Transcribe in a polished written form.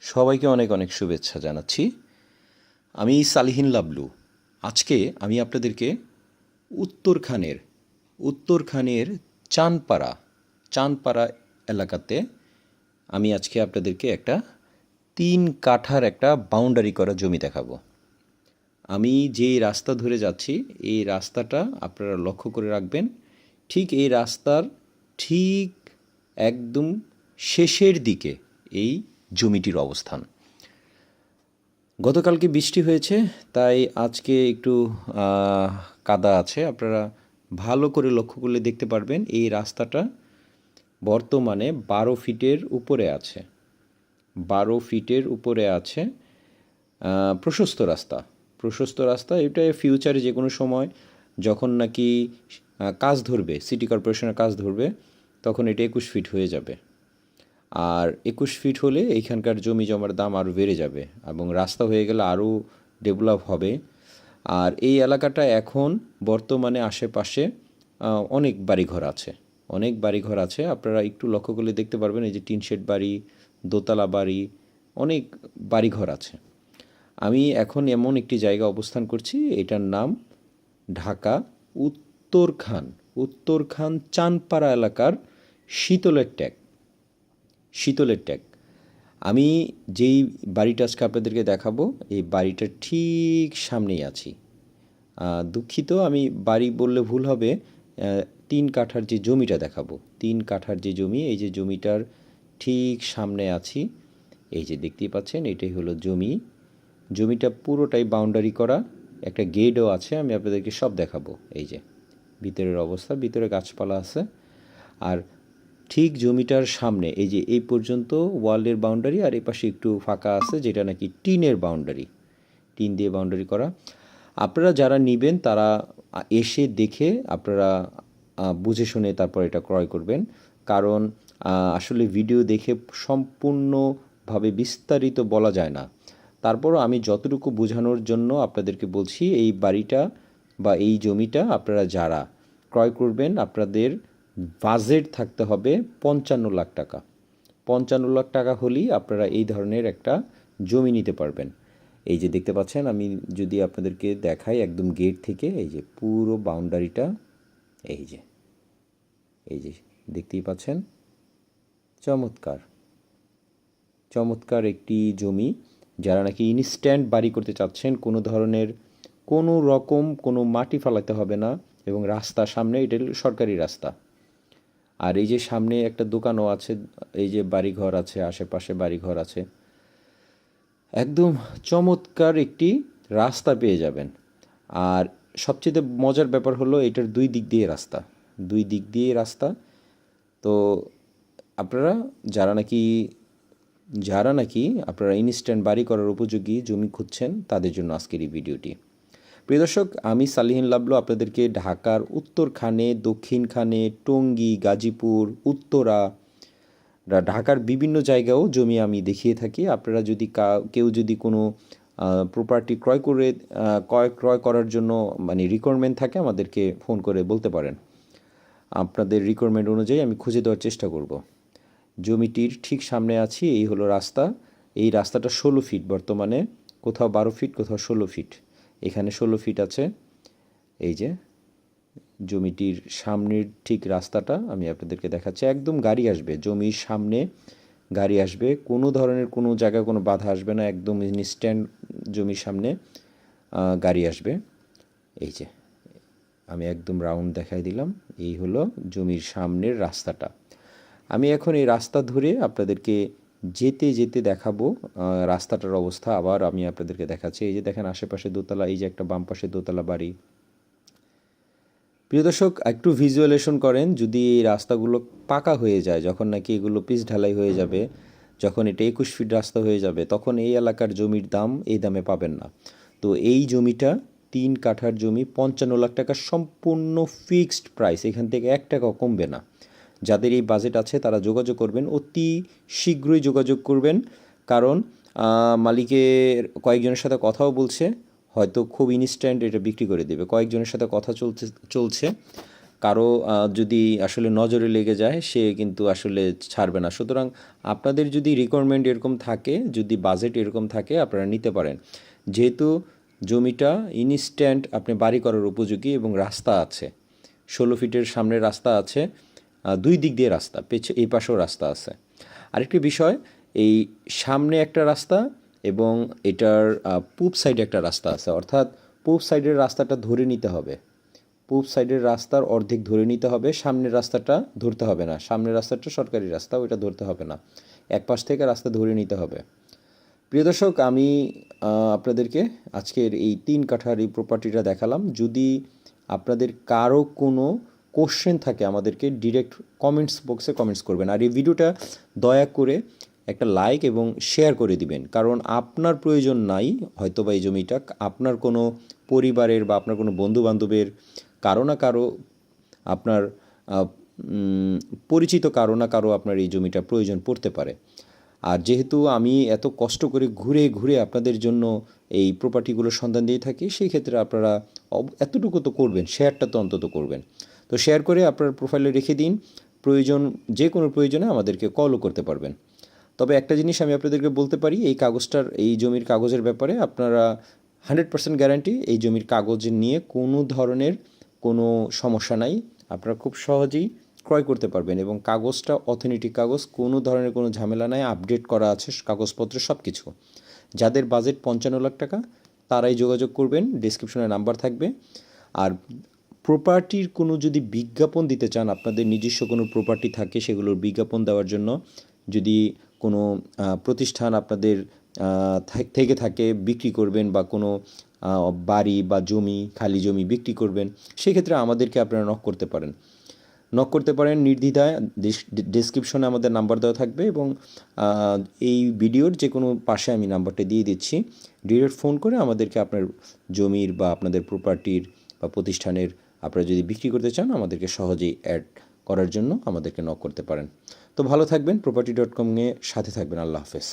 সবাইকে অনেক অনেক শুভেচ্ছা জানাচ্ছি। আমি সালিহিন লাবলু। আজকে আমি আপনাদেরকে উত্তরখানের উত্তরখানের চানপাড়া চানপাড়া এলাকাতে আমি আজকে আপনাদেরকে একটা 3 কাঠার একটা বাউন্ডারি করা জমি দেখাবো। আমি যেই রাস্তা ধরে যাচ্ছি এই রাস্তাটা আপনারা লক্ষ্য করে রাখবেন। ঠিক এই রাস্তার ঠিক একদম শেষের দিকে এই জমিটির অবস্থান। গতকালকে বৃষ্টি হয়েছে, তাই আজকে একটু কাদা আছে। আপনারা ভালো করে লক্ষ্য করলে দেখতে পারবেন এই রাস্তাটা বর্তমানে 12 ফিটের উপরে আছে। 12 ফিটের উপরে আছে। প্রশস্ত রাস্তা এটা ফিউচারে যে কোনো সময় যখন নাকি কাজ ধরবে, সিটি কর্পোরেশনের কাজ ধরবে, তখন এটা 21 ফিট হয়ে যাবে। আর 21 ফিট হলে এইখানকার জমি জমার দাম আরও বেড়ে যাবে এবং রাস্তা হয়ে গেলে আরও ডেভেলপ হবে। আর এই এলাকাটা এখন বর্তমানে আশেপাশে অনেক বাড়িঘর আছে। আপনারা একটু লক্ষ্য করলে দেখতে পারবেন এই যে টিন শেড বাড়ি, দোতলা বাড়ি, অনেক বাড়িঘর আছে। আমি এখন এমন একটি জায়গা অবস্থান করছি, এটার নাম ঢাকা উত্তরখান চানপাড়া এলাকার শীতলের ট্যাগ। আমি যেই বাড়িটা আজকে আপনাদেরকে দেখাবো এই বাড়িটার ঠিক সামনেই আছি। দুঃখিত, আমি বাড়ি বললে ভুল হবে। 3 কাঠার যে জমিটা দেখাবো, 3 কাঠার যে জমি, এই যে জমিটার ঠিক সামনে আছি। এই যে দেখতেই পাচ্ছেন এটাই হলো জমি। জমিটা পুরোটাই বাউন্ডারি করা, একটা গেটও আছে। আমি আপনাদেরকে সব দেখাবো। এই যে ভিতরের অবস্থা, ভিতরে গাছপালা আছে। আর ঠিক জমিটার সামনে এই যে এই পর্যন্ত ওয়ালের বাউন্ডারি, আর এই পাশে একটু ফাঁকা আছে যেটা নাকি টিন দিয়ে বাউন্ডারি করা। আপনারা যারা নেবেন তারা এসে দেখে আপনারা বুঝে শুনে তারপর এটা ক্রয় করবেন। কারণ আসলে ভিডিও দেখে সম্পূর্ণভাবে বিস্তারিত বলা যায় না। তারপরও আমি যতটুকু বোঝানোর জন্য আপনাদেরকে বলছি, এই বাড়িটা বা এই জমিটা আপনারা যারা ক্রয় করবেন আপনাদের বাজেট থাকতে হবে 55 লাখ টাকা। 55 লাখ টাকা হলেই আপনারা এই ধরনের একটা জমি নিতে পারবেন। এই যে দেখতে পাচ্ছেন, আমি যদি আপনাদেরকে দেখাই একদম গেট থেকে, এই যে পুরো বাউন্ডারিটা, এই যে দেখতেই পাচ্ছেন। চমৎকার চমৎকার একটি জমি। যারা নাকি ইনস্ট্যান্ট বাড়ি করতে চাচ্ছেন, কোনো রকম কোনো মাটি ফালাতে হবে না, এবং রাস্তা সামনে, এটা সরকারি রাস্তা। আর এই যে সামনে একটা দোকানও আছে, এই যে বাড়িঘর আছে, আশেপাশে বাড়িঘর আছে। একদম চমৎকার একটি রাস্তা পেয়ে যাবেন। আর সবচেয়ে মজার ব্যাপার হলো এটার দুই দিক দিয়ে রাস্তা। তো আপনারা যারা নাকি আপনারা ইনস্ট্যান্ট বাড়ি করার উপযোগী জমি খুঁজছেন, তাদের জন্য আজকের এই ভিডিওটি। প্রিয় দর্শক, আমি সালিহিন লাবলু আপনাদেরকে ঢাকার উত্তরখানে, দক্ষিণখানে, টঙ্গী, গাজীপুর, উত্তরা, ঢাকার বিভিন্ন জায়গাও জমি আমি দেখিয়ে থাকি। আপনারা যদি কেউ যদি কোনো প্রপার্টি ক্রয় করার জন্য মানে রিকোয়ারমেন্ট থাকে, আমাদেরকে ফোন করে বলতে পারেন। আপনাদের রিকোয়ারমেন্ট অনুযায়ী আমি খুঁজে দেওয়ার চেষ্টা করব। জমিটির ঠিক সামনে আছি। এই হলো রাস্তা। এই রাস্তাটা 16 ফিট বর্তমানে, কোথাও 12 ফিট, কোথাও 16 ফিট। এখানে 16 ফিট আছে। এই যে জমিটির সামনের ঠিক রাস্তাটা আমি আপনাদেরকে দেখাচ্ছি। একদম গাড়ি আসবে, জমির সামনে গাড়ি আসবে, কোনো ধরনের কোনো জায়গায় কোনো বাধা আসবে না। একদম ইনস্ট্যান্ট জমির সামনে গাড়ি আসবে। এই যে আমি একদম রাউন্ড দেখাই দিলাম। এই হলো জমির সামনের রাস্তাটা। আমি এখন এই রাস্তা ধরে আপনাদেরকে যেতে যেতে দেখাবো রাস্তাটার অবস্থা। আবার আমি আপনাদেরকে দেখাচ্ছি। এই যে দেখেন আশেপাশে দোতলা, এই যে একটা বাম পাশে দোতলা বাড়ি। প্রিয় দর্শক, একটু ভিজুয়ালেশন করেন। যদি এই রাস্তাগুলো পাকা হয়ে যায়, যখন নাকি এগুলো পিচ ঢালাই হয়ে যাবে, যখন এটা 21 ফিট রাস্তা হয়ে যাবে, তখন এই এলাকার জমির দাম এই দামে পাবেন না। তো এই জমিটা 3 কাঠার জমি, 55 লাখ টাকা সম্পূর্ণ ফিক্সড প্রাইস। এখান থেকে 1 টাকাও কমবে না। যাদের এই বাজেট আছে তারা যোগাযোগ করবেন, অতি শীঘ্রই যোগাযোগ করবেন। কারণ মালিকের কয়েকজনের সাথে কথাও বলছে, হয়তো খুব ইনস্ট্যান্ট এটা বিক্রি করে দেবে। কয়েকজনের সাথে কথা চলছে। কারো যদি আসলে নজরে লেগে যায় সে কিন্তু আসলে ছাড়বে না। সুতরাং আপনাদের যদি রিকোয়ারমেন্ট এরকম থাকে, যদি বাজেট এরকম থাকে, আপনারা নিতে পারেন। যেহেতু জমিটা ইনস্ট্যান্ট আপনি বাড়ি করার উপযোগী এবং রাস্তা আছে, 16 ফিটের সামনে রাস্তা আছে, 2 দিক দিয়ে রাস্তা, এই পাশেও রাস্তা আছে। আরেকটি বিষয়, এই সামনে একটা রাস্তা এবং এটার পূব সাইডে একটা রাস্তা আছে, অর্থাৎ পূব সাইডের রাস্তাটা ধরে নিতে হবে। পূব সাইডের রাস্তার অর্ধেক ধরে নিতে হবে, সামনের রাস্তাটা ধরতে হবে না। সামনের রাস্তাটা সরকারি রাস্তা, ওইটা ধরতে হবে না, এক পাশ থেকে রাস্তা ধরে নিতে হবে। প্রিয় দর্শক, আমি আপনাদেরকে আজকের এই 3 কাঠার এই প্রপার্টিটা দেখালাম। যদি আপনাদের কারো কোনো কোশ্চেন থাকে আমাদেরকে ডিরেক্ট কমেন্টস বক্সে কমেন্টস করবেন। আর এই ভিডিওটা দয়া করে একটা লাইক এবং শেয়ার করে দিবেন, কারণ আপনার প্রয়োজন নাই হয়তো বা এই জমিটা, আপনার কোনো পরিবারের বা আপনার কোনো বন্ধুবান্ধবের কারো না কারো, আপনার পরিচিত কারো না কারো আপনার এই জমিটা প্রয়োজন পড়তে পারে। আর যেহেতু আমি এত কষ্ট করে ঘুরে ঘুরে আপনাদের জন্য এই প্রপার্টিগুলোর সন্ধান দিয়ে থাকি, সেই ক্ষেত্রে আপনারা এতটুকু তো করবেন, শেয়ারটা তো অন্তত করবেন। তো শেয়ার করে আপনার প্রোফাইলে রেখে দিন, প্রয়োজন, যে কোনো প্রয়োজনে আমাদেরকে কলও করতে পারবেন। তবে একটা জিনিস আমি আপনাদেরকে বলতে পারি, এই কাগজটার, এই জমির কাগজের ব্যাপারে আপনারা 100% গ্যারান্টি, এই জমির কাগজ নিয়ে কোনো ধরনের কোনো সমস্যা নাই, আপনারা খুব সহজেই ক্রয় করতে পারবেন। এবং কাগজটা অথেন্টিক কাগজ, কোনো ধরনের কোনো ঝামেলা নাই, আপডেট করা আছে কাগজপত্র সব কিছু। যাদের বাজেট 55 লাখ টাকা তারাই যোগাযোগ করবেন, ডেসক্রিপশনে নাম্বার থাকবে। আর প্রপার্টির কোনো যদি বিজ্ঞাপন দিতে চান, আপনাদের নিজস্ব কোনো প্রপার্টি থাকে সেগুলোর বিজ্ঞাপন দেওয়ার জন্য, যদি কোনো প্রতিষ্ঠান আপনাদের থেকে থাকে বিক্রি করবেন, বা কোনো বাড়ি বা জমি, খালি জমি বিক্রি করবেন, সেক্ষেত্রে আমাদেরকে আপনারা নক করতে পারেন নির্দ্বিধায়। ডেসক্রিপশনে আমাদের নাম্বার দেওয়া থাকবে এবং এই ভিডিওর যে কোনো পাশে আমি নাম্বারটা দিয়ে দিচ্ছি। ডিরেক্ট ফোন করে আমাদেরকে আপনার জমির বা আপনাদের প্রপার্টির বা প্রতিষ্ঠানের আপনারা যদি বিক্রি করতে চান, আমাদেরকে সহজেই অ্যাড করার জন্য আমাদেরকে নক করতে পারেন। তো ভালো থাকবেন, property.com নিয়ে সাথে থাকবেন। আল্লাহ হাফেজ।